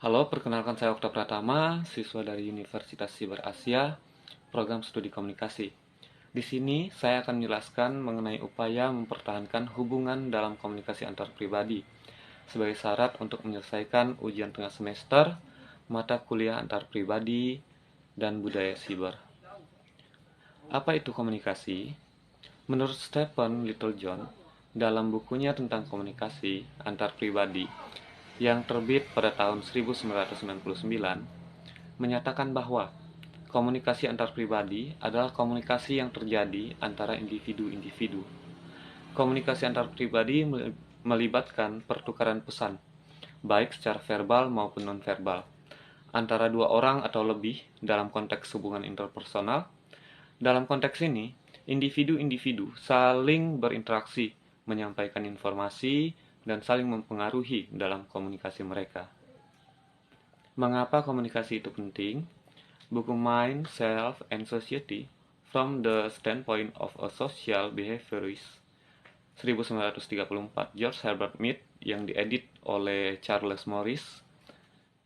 Halo, perkenalkan saya Okta Pratama, siswa dari Universitas Siber Asia, program studi komunikasi. Di sini saya akan menjelaskan mengenai upaya mempertahankan hubungan dalam komunikasi antar pribadi sebagai syarat untuk menyelesaikan ujian tengah semester, mata kuliah antar pribadi, dan budaya siber. Apa itu komunikasi? Menurut Stephen Littlejohn, dalam bukunya tentang komunikasi antar pribadi yang terbit pada tahun 1999, menyatakan bahwa komunikasi antar pribadi adalah komunikasi yang terjadi antara individu-individu. Komunikasi antar pribadi melibatkan pertukaran pesan, baik secara verbal maupun nonverbal, antara dua orang atau lebih dalam konteks hubungan interpersonal. Dalam konteks ini, individu-individu saling berinteraksi, menyampaikan informasi, dan saling mempengaruhi dalam komunikasi mereka. Mengapa komunikasi itu penting? Buku Mind, Self, and Society from the Standpoint of a Social Behaviorist 1934 George Herbert Mead yang diedit oleh Charles Morris,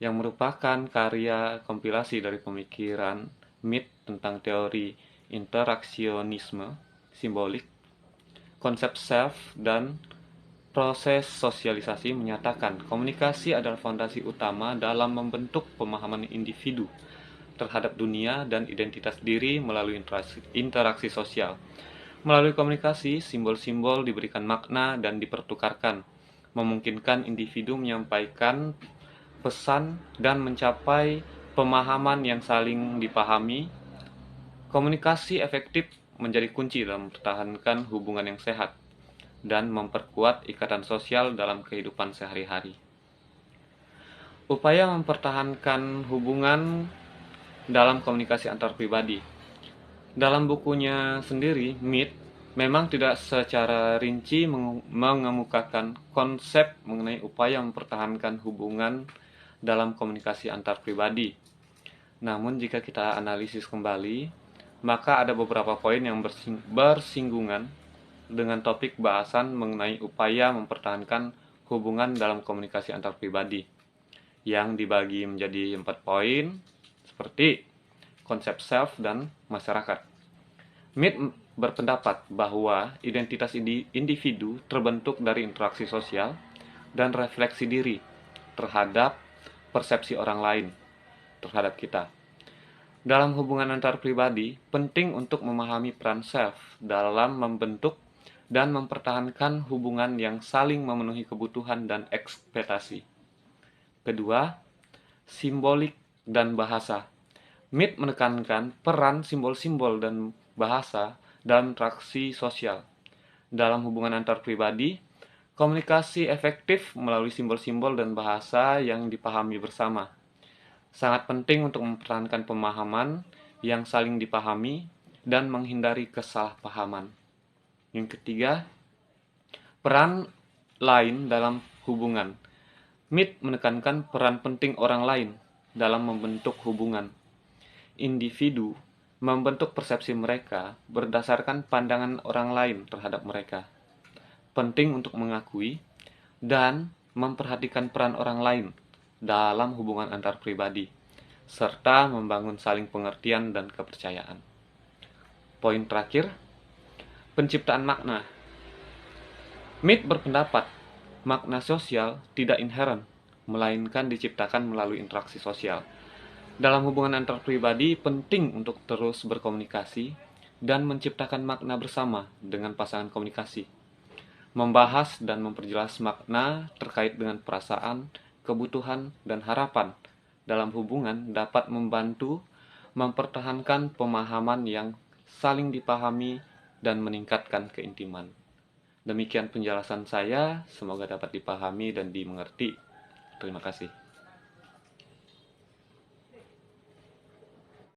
yang merupakan karya kompilasi dari pemikiran Mead tentang teori interaksionisme simbolik, konsep self, dan proses sosialisasi, menyatakan komunikasi adalah fondasi utama dalam membentuk pemahaman individu terhadap dunia dan identitas diri melalui interaksi sosial. Melalui komunikasi, simbol-simbol diberikan makna dan dipertukarkan, memungkinkan individu menyampaikan pesan dan mencapai pemahaman yang saling dipahami. Komunikasi efektif menjadi kunci dalam mempertahankan hubungan yang sehat dan memperkuat ikatan sosial dalam kehidupan sehari-hari. Upaya mempertahankan hubungan dalam komunikasi antar pribadi. Dalam bukunya sendiri, Mead memang tidak secara rinci mengemukakan konsep mengenai upaya mempertahankan hubungan dalam komunikasi antar pribadi. Namun jika kita analisis kembali, maka ada beberapa poin yang bersinggungan dengan topik bahasan mengenai upaya mempertahankan hubungan dalam komunikasi antar pribadi, yang dibagi menjadi 4 poin, seperti konsep self dan masyarakat. Mead berpendapat bahwa identitas individu terbentuk dari interaksi sosial dan refleksi diri terhadap persepsi orang lain terhadap kita. Dalam hubungan antar pribadi, penting untuk memahami peran self dalam membentuk dan mempertahankan hubungan yang saling memenuhi kebutuhan dan ekspektasi. Kedua, simbolik dan bahasa. Mead menekankan peran simbol-simbol dan bahasa dalam interaksi sosial. Dalam hubungan antar pribadi, komunikasi efektif melalui simbol-simbol dan bahasa yang dipahami bersama. Sangat penting untuk mempertahankan pemahaman yang saling dipahami dan menghindari kesalahpahaman. Yang ketiga, peran lain dalam hubungan. Mead menekankan peran penting orang lain dalam membentuk hubungan. Individu membentuk persepsi mereka berdasarkan pandangan orang lain terhadap mereka. Penting untuk mengakui dan memperhatikan peran orang lain dalam hubungan antar pribadi, serta membangun saling pengertian dan kepercayaan. Poin terakhir, penciptaan makna. Mead berpendapat makna sosial tidak inheren, melainkan diciptakan melalui interaksi sosial. Dalam hubungan antar pribadi, penting untuk terus berkomunikasi dan menciptakan makna bersama dengan pasangan komunikasi. Membahas dan memperjelas makna terkait dengan perasaan, kebutuhan, dan harapan dalam hubungan dapat membantu mempertahankan pemahaman yang saling dipahami dan meningkatkan keintiman. Demikian penjelasan saya, semoga dapat dipahami dan dimengerti. Terima kasih.